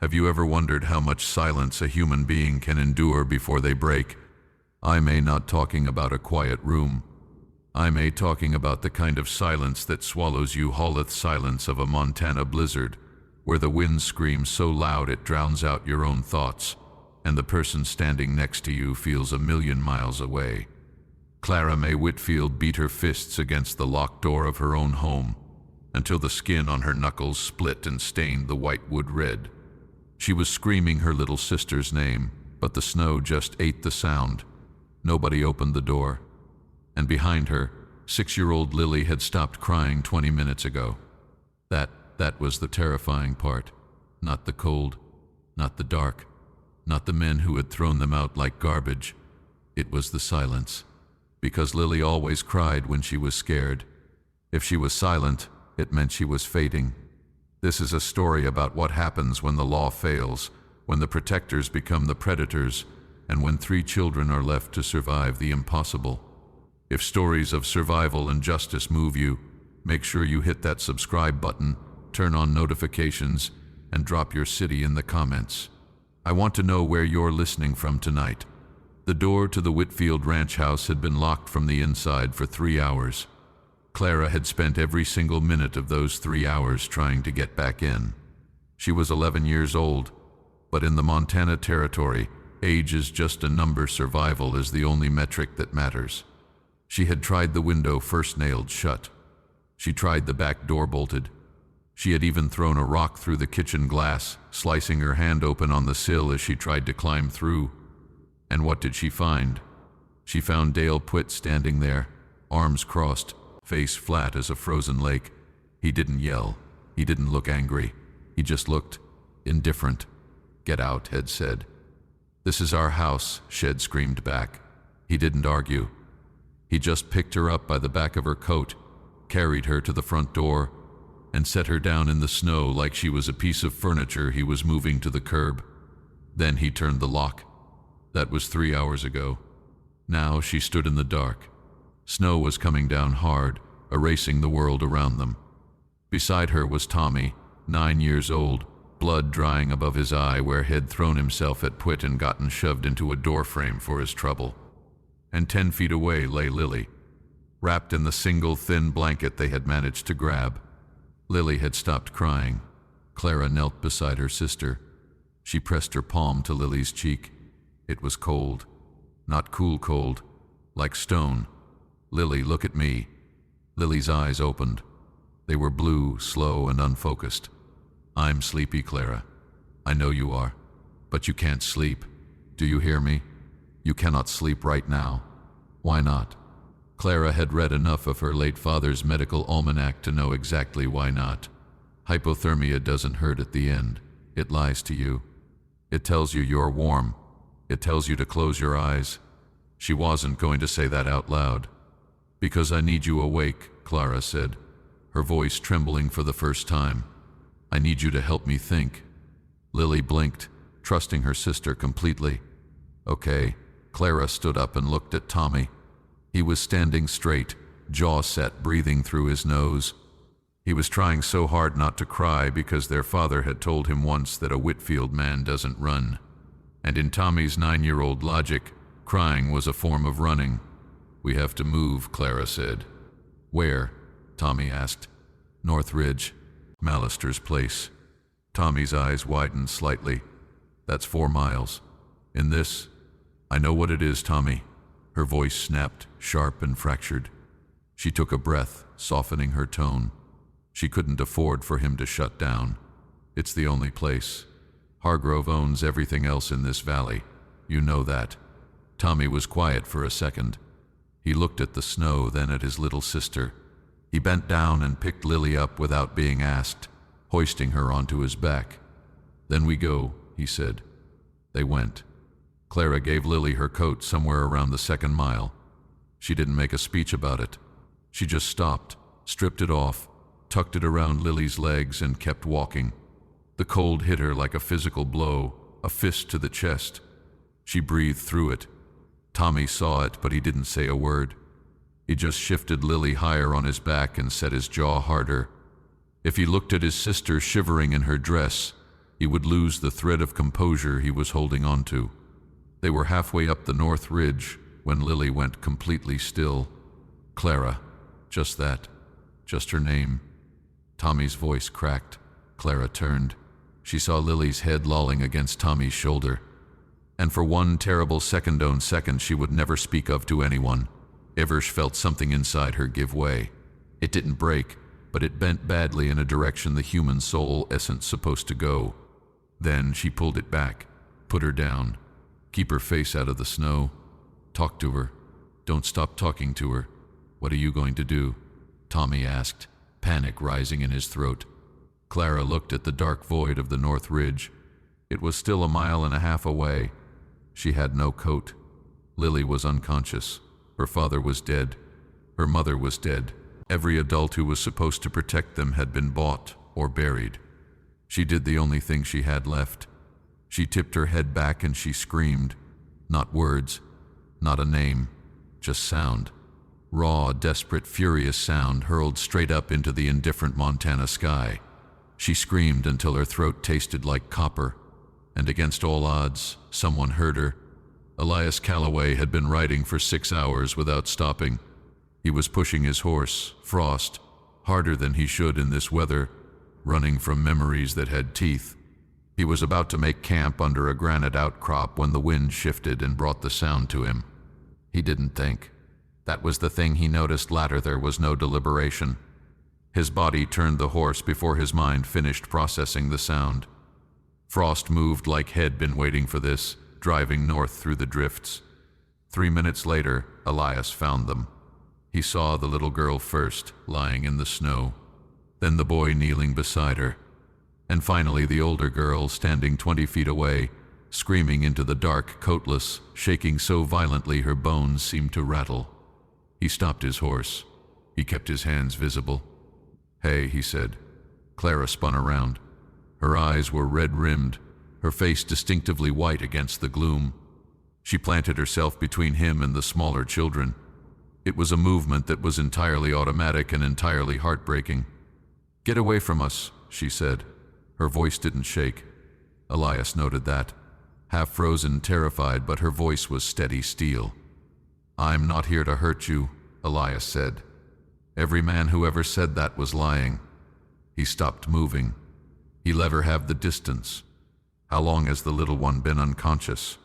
Have you ever wondered how much silence a human being can endure before they break? I may not talking about a quiet room. I may talking about the kind of silence that swallows you, hauleth silence of a Montana blizzard, where the wind screams so loud it drowns out your own thoughts, and the person standing next to you feels 1,000,000 miles away. Clara May Whitfield beat her fists against the locked door of her own home, until the skin on her knuckles split and stained the white wood red. She was screaming her little sister's name, but the snow just ate the sound. Nobody opened the door. And behind her, 6-year-old Lily had stopped crying 20 minutes ago. That was the terrifying part. Not the cold, not the dark, not the men who had thrown them out like garbage. It was the silence. Because Lily always cried when she was scared. If she was silent, it meant she was fading. This is a story about what happens when the law fails, when the protectors become the predators, and when 3 children are left to survive the impossible. If stories of survival and justice move you, make sure you hit that subscribe button, turn on notifications, and drop your city in the comments. I want to know where you're listening from tonight. The door to the Whitfield ranch house had been locked from the inside for 3 hours. Clara had spent every single minute of those 3 hours trying to get back in. She was 11 years old, but in the Montana Territory, age is just a number. Survival is the only metric that matters. She had tried the window first nailed shut. She tried the back door bolted. She had even thrown a rock through the kitchen glass, slicing her hand open on the sill as she tried to climb through. And what did she find? She found Dale Pwitt standing there, arms crossed, face flat as a frozen lake. He didn't yell. He didn't look angry. He just looked indifferent. "Get out," Ed said. "This is our house," Shed screamed back. He didn't argue. He just picked her up by the back of her coat, carried her to the front door, and set her down in the snow like she was a piece of furniture he was moving to the curb. Then he turned the lock. That was 3 hours ago. Now she stood in the dark. Snow was coming down hard, erasing the world around them. Beside her was Tommy, 9 years old, blood drying above his eye where he'd thrown himself at Pwitt and gotten shoved into a doorframe for his trouble. And 10 feet away lay Lily, wrapped in the single thin blanket they had managed to grab. Lily had stopped crying. Clara knelt beside her sister. She pressed her palm to Lily's cheek. It was cold. Not cool cold, like stone. "Lily, look at me." Lily's eyes opened. They were blue, slow, and unfocused. "I'm sleepy, Clara. I know you are. But you can't sleep. Do you hear me? You cannot sleep right now." "Why not?" Clara had read enough of her late father's medical almanac to know exactly why not. Hypothermia doesn't hurt at the end. It lies to you. It tells you you're warm. It tells you to close your eyes. She wasn't going to say that out loud. "Because I need you awake," Clara said, her voice trembling for the first time. "I need you to help me think." Lily blinked, trusting her sister completely. "Okay." Clara stood up and looked at Tommy. He was standing straight, jaw set, breathing through his nose. He was trying so hard not to cry because their father had told him once that a Whitfield man doesn't run. And in Tommy's 9-year-old logic, crying was a form of running. "We have to move," Clara said. "Where?" Tommy asked. "Northridge, Mallister's place." Tommy's eyes widened slightly. "That's 4 miles. In this? I know what it is, Tommy." Her voice snapped, sharp and fractured. She took a breath, softening her tone. She couldn't afford for him to shut down. "It's the only place. Hargrove owns everything else in this valley. You know that." Tommy was quiet for a second. He looked at the snow, then at his little sister. He bent down and picked Lily up without being asked, hoisting her onto his back. "Then we go," he said. They went. Clara gave Lily her coat somewhere around the 2nd mile. She didn't make a speech about it. She just stopped, stripped it off, tucked it around Lily's legs, and kept walking. The cold hit her like a physical blow, a fist to the chest. She breathed through it. Tommy saw it, but he didn't say a word. He just shifted Lily higher on his back and set his jaw harder. If he looked at his sister shivering in her dress, he would lose the thread of composure he was holding on to. They were halfway up the north ridge when Lily went completely still. Clara. Just that. Just her name. Tommy's voice cracked. Clara turned. She saw Lily's head lolling against Tommy's shoulder. And for one terrible second she would never speak of to anyone. Eversh felt something inside her give way. It didn't break, but it bent badly in a direction the human soul isn't supposed to go. Then she pulled it back, put her down, keep her face out of the snow. Talk to her. Don't stop talking to her. What are you going to do? Tommy asked, panic rising in his throat. Clara looked at the dark void of the north ridge. It was still 1.5 miles away. She had no coat. Lily was unconscious. Her father was dead. Her mother was dead. Every adult who was supposed to protect them had been bought or buried. She did the only thing she had left. She tipped her head back and she screamed. Not words, not a name, just sound. Raw, desperate, furious sound hurled straight up into the indifferent Montana sky. She screamed until her throat tasted like copper, and against all odds, someone heard her. Elias Calloway had been riding for 6 hours without stopping. He was pushing his horse, Frost, harder than he should in this weather, running from memories that had teeth. He was about to make camp under a granite outcrop when the wind shifted and brought the sound to him. He didn't think. That was the thing he noticed later. There was no deliberation. His body turned the horse before his mind finished processing the sound. Frost moved like he'd been waiting for this, driving north through the drifts. 3 minutes later, Elias found them. He saw the little girl first, lying in the snow, then the boy kneeling beside her, and finally the older girl standing 20 feet away, screaming into the dark, coatless, shaking so violently her bones seemed to rattle. He stopped his horse. He kept his hands visible. "Hey," he said. Clara spun around. Her eyes were red-rimmed, her face distinctively white against the gloom. She planted herself between him and the smaller children. It was a movement that was entirely automatic and entirely heartbreaking. "Get away from us," she said. Her voice didn't shake. Elias noted that. Half frozen, terrified, but her voice was steady steel. "I'm not here to hurt you," Elias said. Every man who ever said that was lying. He stopped moving. He'll ever have the distance. How long has the little one been unconscious?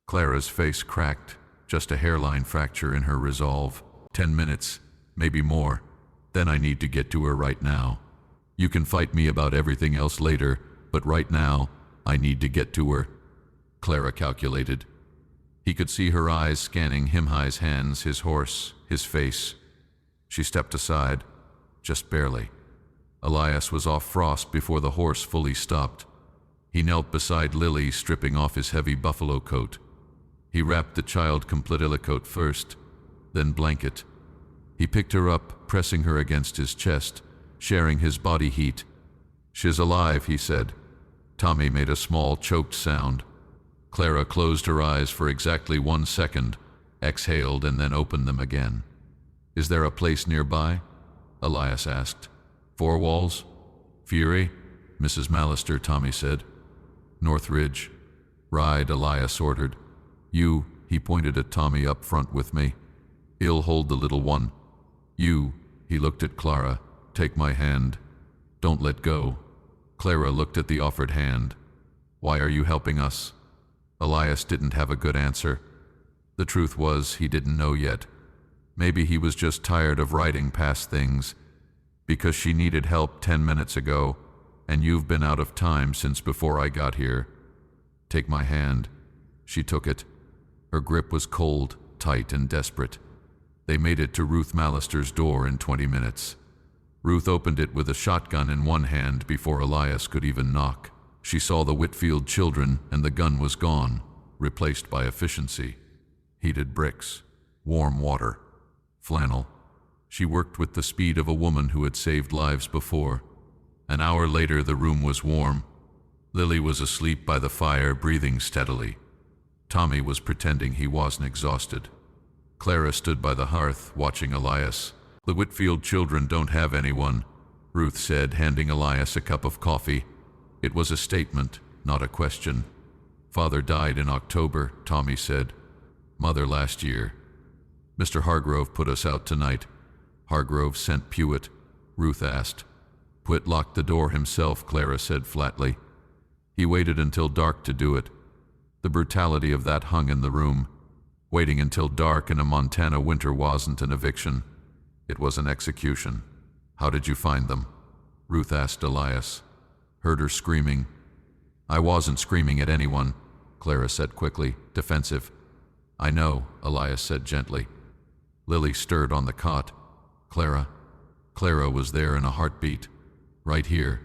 Clara's face cracked, just a hairline fracture in her resolve. 10 minutes, maybe more. Then I need to get to her right now. You can fight me about everything else later, but right now, I need to get to her. Clara calculated. He could see her eyes scanning Himhai's hands, his horse, his face. She stepped aside, just barely. Elias was off Frost before the horse fully stopped. He knelt beside Lily, stripping off his heavy buffalo coat. He wrapped the child complete coat first, then blanket. He picked her up, pressing her against his chest, sharing his body heat. "She's alive," he said. Tommy made a small, choked sound. Clara closed her eyes for exactly 1 second, exhaled, and then opened them again. "Is there a place nearby?" Elias asked. "4 walls? Fury?" "Mrs. Mallister," Tommy said. "North Ridge." "Ride," Elias ordered. "You," he pointed at Tommy, "up front with me. He'll hold the little one. You," he looked at Clara, "take my hand. Don't let go." Clara looked at the offered hand. "Why are you helping us?" Elias didn't have a good answer. The truth was, he didn't know yet. Maybe he was just tired of riding past things. Because she needed help 10 minutes ago, and you've been out of time since before I got here. "Take my hand." She took it. Her grip was cold, tight, and desperate. They made it to Ruth Mallister's door in 20 minutes. Ruth opened it with a shotgun in one hand before Elias could even knock. She saw the Whitfield children, and the gun was gone, replaced by efficiency. Heated bricks, warm water, flannel. She worked with the speed of a woman who had saved lives before. An hour later, the room was warm. Lily was asleep by the fire, breathing steadily. Tommy was pretending he wasn't exhausted. Clara stood by the hearth, watching Elias. "The Whitfield children don't have anyone," Ruth said, handing Elias a cup of coffee. It was a statement, not a question. Father died in October, Tommy said. Mother last year. Mr. Hargrove put us out tonight. Hargrove sent Pewitt, Ruth asked. Pewitt locked the door himself, Clara said flatly. He waited until dark to do it. The brutality of that hung in the room. Waiting until dark in a Montana winter wasn't an eviction. It was an execution. How did you find them? Ruth asked Elias. Heard her screaming. I wasn't screaming at anyone, Clara said quickly, defensive. I know, Elias said gently. Lily stirred on the cot. Clara was there in a heartbeat. Right here.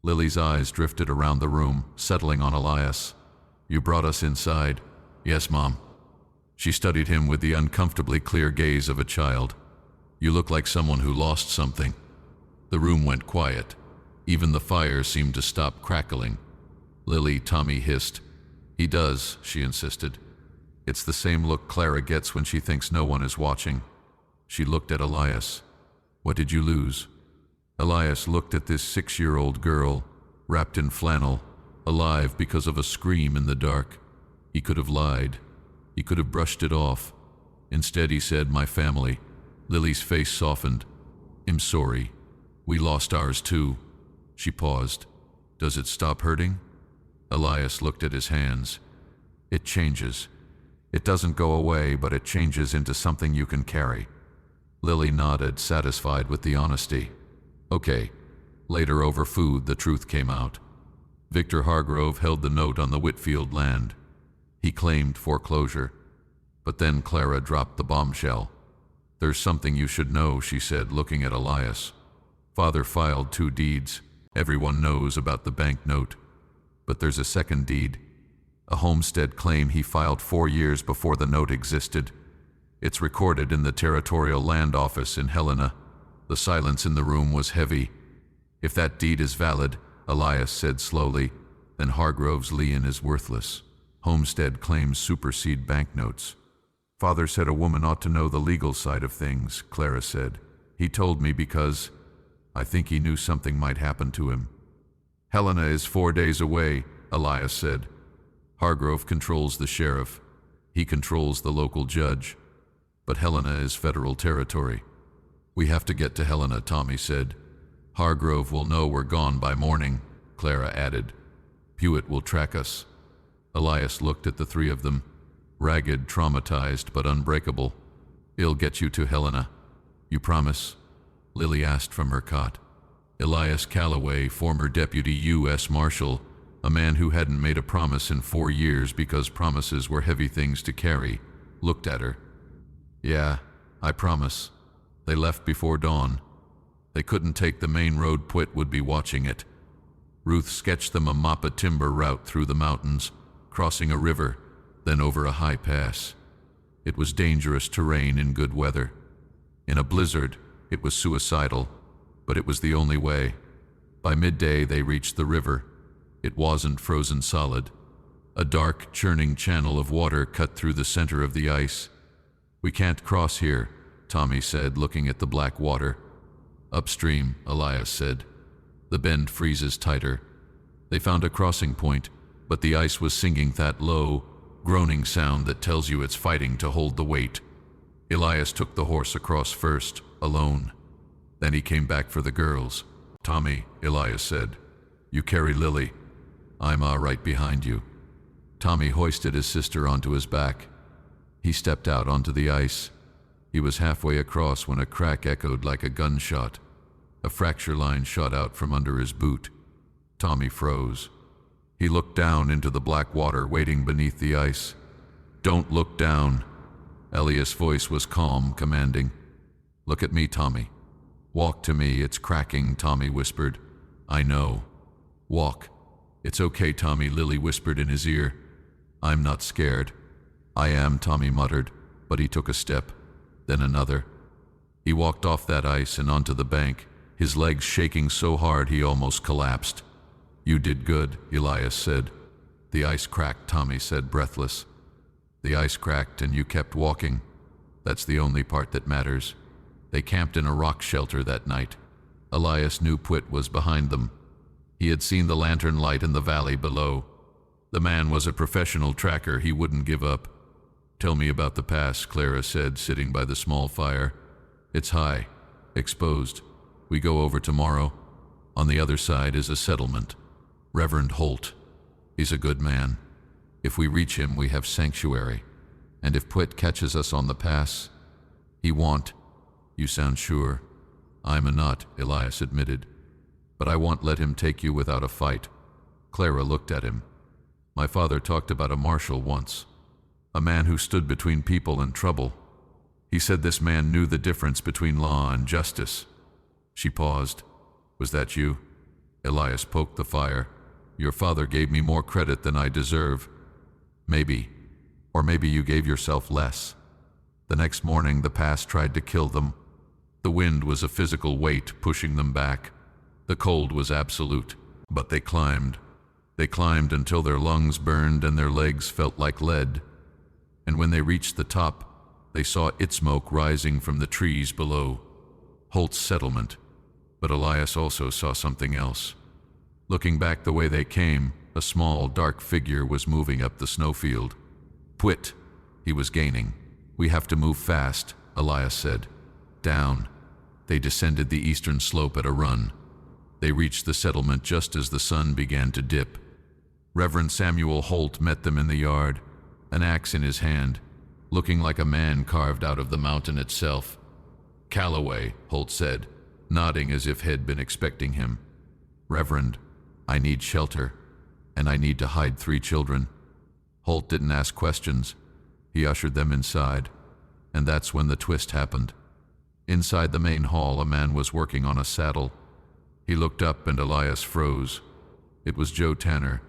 Lily's eyes drifted around the room, settling on Elias. You brought us inside. Yes, Mom. She studied him with the uncomfortably clear gaze of a child. You look like someone who lost something. The room went quiet. Even the fire seemed to stop crackling. Lily, Tommy hissed. He does, she insisted. It's the same look Clara gets when she thinks no one is watching. She looked at Elias. What did you lose? Elias looked at this 6-year-old girl, wrapped in flannel, alive because of a scream in the dark. He could have lied. He could have brushed it off. Instead, he said, my family. Lily's face softened. I'm sorry. We lost ours too. She paused. Does it stop hurting? Elias looked at his hands. It changes. It doesn't go away, but it changes into something you can carry. Lily nodded, satisfied with the honesty. Okay. Later, over food, the truth came out. Victor Hargrove held the note on the Whitfield land. He claimed foreclosure. But then Clara dropped the bombshell. There's something you should know, she said, looking at Elias. Father filed 2 deeds. Everyone knows about the bank note. But there's a second deed. A homestead claim he filed 4 years before the note existed. It's recorded in the Territorial Land Office in Helena. The silence in the room was heavy. If that deed is valid, Elias said slowly, then Hargrove's lien is worthless. Homestead claims supersede banknotes. Father said a woman ought to know the legal side of things, Clara said. He told me because I think he knew something might happen to him. Helena is 4 days away, Elias said. Hargrove controls the sheriff. He controls the local judge. But Helena is federal territory. We have to get to Helena, Tommy said. Hargrove will know we're gone by morning, Clara added. Pewitt will track us. Elias looked at the 3 of them, ragged, traumatized, but unbreakable. He'll get you to Helena. You promise? Lily asked from her cot. Elias Calloway, former deputy U.S. Marshal, a man who hadn't made a promise in 4 years because promises were heavy things to carry, looked at her. Yeah, I promise. They left before dawn. They couldn't take the main road. Pewitt would be watching it. Ruth sketched them a mop timber route through the mountains, crossing a river, then over a high pass. It was dangerous terrain in good weather. In a blizzard, it was suicidal, but it was the only way. By midday, they reached the river. It wasn't frozen solid. A dark, churning channel of water cut through the center of the ice. We can't cross here, Tommy said, looking at the black water. Upstream, Elias said. The bend freezes tighter. They found a crossing point, but the ice was singing that low, groaning sound that tells you it's fighting to hold the weight. Elias took the horse across first, alone. Then he came back for the girls. Tommy, Elias said, you carry Lily. I'm right behind you. Tommy hoisted his sister onto his back. He stepped out onto the ice. He was halfway across when a crack echoed like a gunshot. A fracture line shot out from under his boot. Tommy froze. He looked down into the black water waiting beneath the ice. Don't look down. Elias' voice was calm, commanding. Look at me, Tommy. Walk to me, it's cracking, Tommy whispered. I know. Walk. It's okay, Tommy, Lily whispered in his ear. I'm not scared. I am, Tommy muttered, but he took a step, then another. He walked off that ice and onto the bank, his legs shaking so hard he almost collapsed. You did good, Elias said. The ice cracked, Tommy said, breathless. The ice cracked and you kept walking. That's the only part that matters. They camped in a rock shelter that night. Elias knew Pewitt was behind them. He had seen the lantern light in the valley below. The man was a professional tracker. He wouldn't give up. "Tell me about the pass," Clara said, sitting by the small fire. "It's high, exposed. We go over tomorrow. On the other side is a settlement. Reverend Holt. He's a good man. If we reach him, we have sanctuary. And if Pwit catches us on the pass, he won't." "You sound sure." "I'm a not," Elias admitted. "But I won't let him take you without a fight." Clara looked at him. "My father talked about a marshal once. A man who stood between people and trouble. He said this man knew the difference between law and justice." She paused. "Was that you?" Elias poked the fire. "Your father gave me more credit than I deserve." "Maybe. Or maybe you gave yourself less." The next morning, the pass tried to kill them. The wind was a physical weight pushing them back. The cold was absolute, but they climbed. They climbed until their lungs burned and their legs felt like lead. And when they reached the top, they saw its smoke rising from the trees below. Holt's settlement. But Elias also saw something else. Looking back the way they came, a small, dark figure was moving up the snowfield. "Pwit," he was gaining. "We have to move fast," Elias said. Down. They descended the eastern slope at a run. They reached the settlement just as the sun began to dip. Reverend Samuel Holt met them in the yard, an axe in his hand, looking like a man carved out of the mountain itself. "Calloway," Holt said, nodding as if he'd been expecting him. "Reverend, I need shelter, and I need to hide 3 children." Holt didn't ask questions. He ushered them inside, and that's when the twist happened. Inside the main hall, a man was working on a saddle. He looked up and Elias froze. It was Joe Tanner,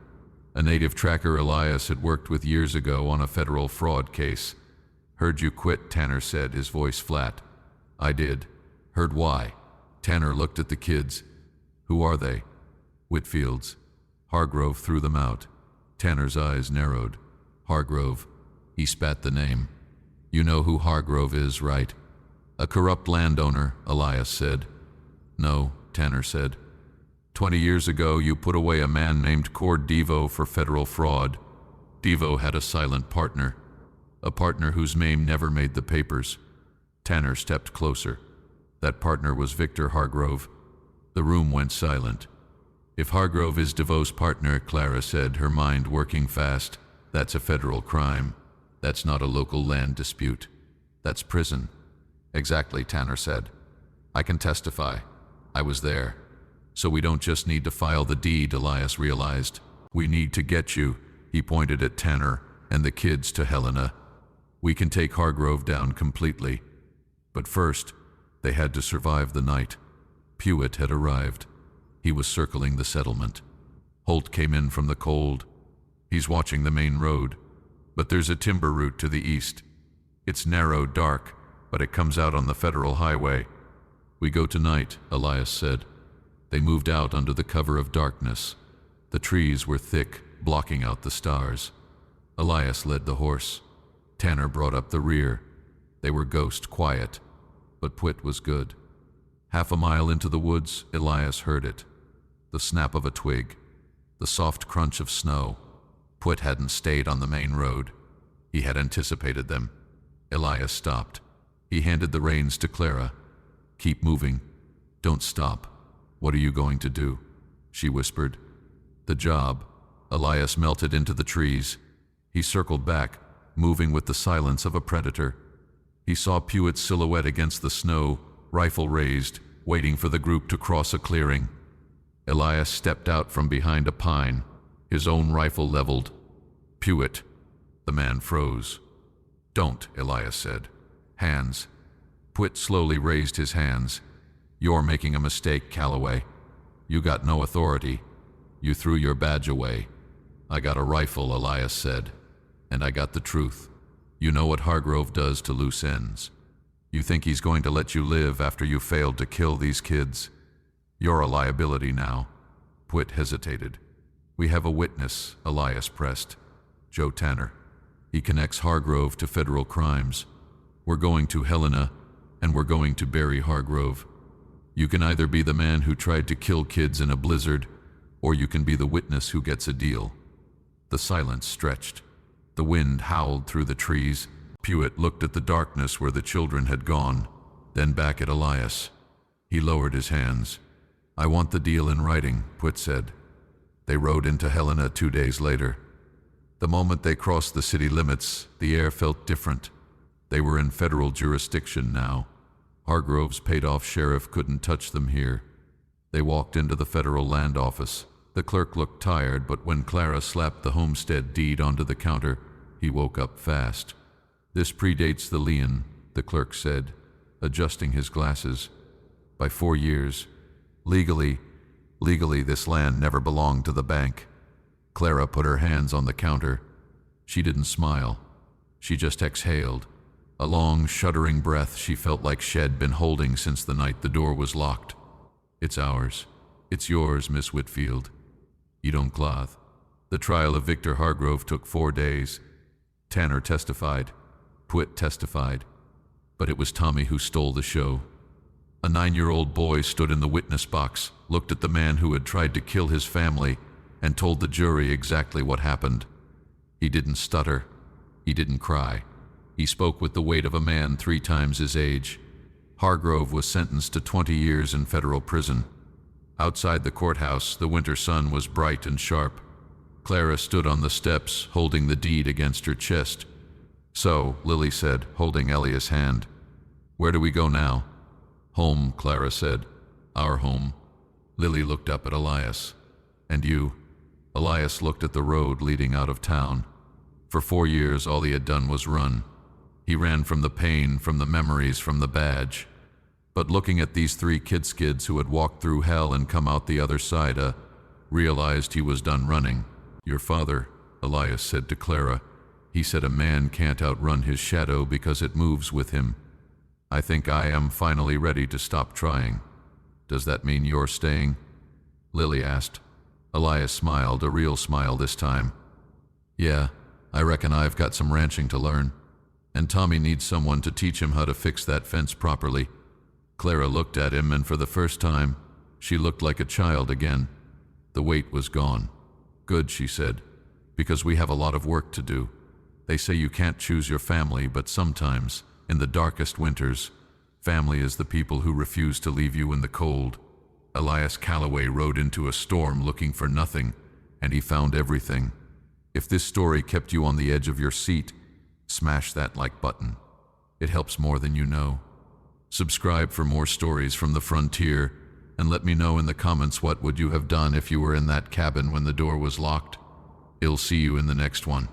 a native tracker Elias had worked with years ago on a federal fraud case. "Heard you quit," Tanner said, his voice flat. "I did." "Heard why?" Tanner looked at the kids. "Who are they?" "Whitfields." Hargrove threw them out. Tanner's eyes narrowed. "Hargrove." He spat the name. "You know who Hargrove is, right?" "A corrupt landowner," Elias said. "No," Tanner said. 20 years ago, you put away a man named Cord Devo for federal fraud. Devo had a silent partner, a partner whose name never made the papers." Tanner stepped closer. "That partner was Victor Hargrove." The room went silent. "If Hargrove is Devo's partner," Clara said, her mind working fast, "that's a federal crime. That's not a local land dispute. That's prison." "Exactly," Tanner said. "I can testify. I was there. So we don't just need to file the deed," Elias realized. "We need to get you," he pointed at Tanner, "and the kids to Helena. We can take Hargrove down completely. But first, they had to survive the night." Pwit had arrived. He was circling the settlement. Holt came in from the cold. He's watching the main road. But there's a timber route to the east. It's narrow, dark, but it comes out on the federal highway. "We go tonight," Elias said. They moved out under the cover of darkness. The trees were thick, blocking out the stars. Elias led the horse. Tanner brought up the rear. They were ghost quiet, but Pwit was good. Half a mile into the woods, Elias heard it. The snap of a twig, the soft crunch of snow. Pwit hadn't stayed on the main road. He had anticipated them. Elias stopped. He handed the reins to Clara. "Keep moving. Don't stop." "What are you going to do?" she whispered. "The job." Elias melted into the trees. He circled back, moving with the silence of a predator. He saw Pwit's silhouette against the snow, rifle raised, waiting for the group to cross a clearing. Elias stepped out from behind a pine, his own rifle leveled. "Pwit." The man froze. "Don't," Elias said. "Hands." Pwit slowly raised his hands. "You're making a mistake, Calloway. You got no authority. You threw your badge away." "I got a rifle," Elias said. "And I got the truth. You know what Hargrove does to loose ends. You think he's going to let you live after you failed to kill these kids? You're a liability now." Pwit hesitated. "We have a witness," Elias pressed. "Joe Tanner. He connects Hargrove to federal crimes. We're going to Helena, and we're going to bury Hargrove. You can either be the man who tried to kill kids in a blizzard, or you can be the witness who gets a deal." The silence stretched. The wind howled through the trees. Pewitt looked at the darkness where the children had gone, then back at Elias. He lowered his hands. "I want the deal in writing," Pewitt said. They rode into Helena 2 days later. The moment they crossed the city limits, the air felt different. They were in federal jurisdiction now. Hargrove's paid-off sheriff couldn't touch them here. They walked into the federal land office. The clerk looked tired, but when Clara slapped the homestead deed onto the counter, he woke up fast. "This predates the lien," the clerk said, adjusting his glasses. "By 4 years. Legally, this land never belonged to the bank." Clara put her hands on the counter. She didn't smile. She just exhaled. A long, shuddering breath she felt like she'd been holding since the night the door was locked. "It's ours. It's yours, Miss Whitfield. You don't cloth." The trial of Victor Hargrove took 4 days. Tanner testified. Pewitt testified. But it was Tommy who stole the show. A 9-year-old boy stood in the witness box, looked at the man who had tried to kill his family, and told the jury exactly what happened. He didn't stutter. He didn't cry. He spoke with the weight of a man 3 times his age. Hargrove was sentenced to 20 years in federal prison. Outside the courthouse, the winter sun was bright and sharp. Clara stood on the steps, holding the deed against her chest. "So," Lily said, holding Elias' hand. "Where do we go now?" "Home," Clara said. "Our home." Lily looked up at Elias. "And you?" Elias looked at the road leading out of town. For 4 years, all he had done was run. He ran from the pain, from the memories, from the badge. But looking at these 3 kidskids who had walked through hell and come out the other side, realized he was done running. "Your father," Elias said to Clara, "he said a man can't outrun his shadow because it moves with him. I think I am finally ready to stop trying. Does that mean you're staying?" Lily asked. Elias smiled, a real smile this time. "Yeah, I reckon I've got some ranching to learn. And Tommy needs someone to teach him how to fix that fence properly." Clara looked at him, and for the first time, she looked like a child again. The weight was gone. "Good," she said, "because we have a lot of work to do. They say you can't choose your family, but sometimes, in the darkest winters, family is the people who refuse to leave you in the cold." Elias Calloway rode into a storm looking for nothing, and he found everything. If this story kept you on the edge of your seat, smash that like button. It helps more than you know. Subscribe for more stories from the frontier, and let me know in the comments what would you have done if you were in that cabin when the door was locked. I'll see you in the next one.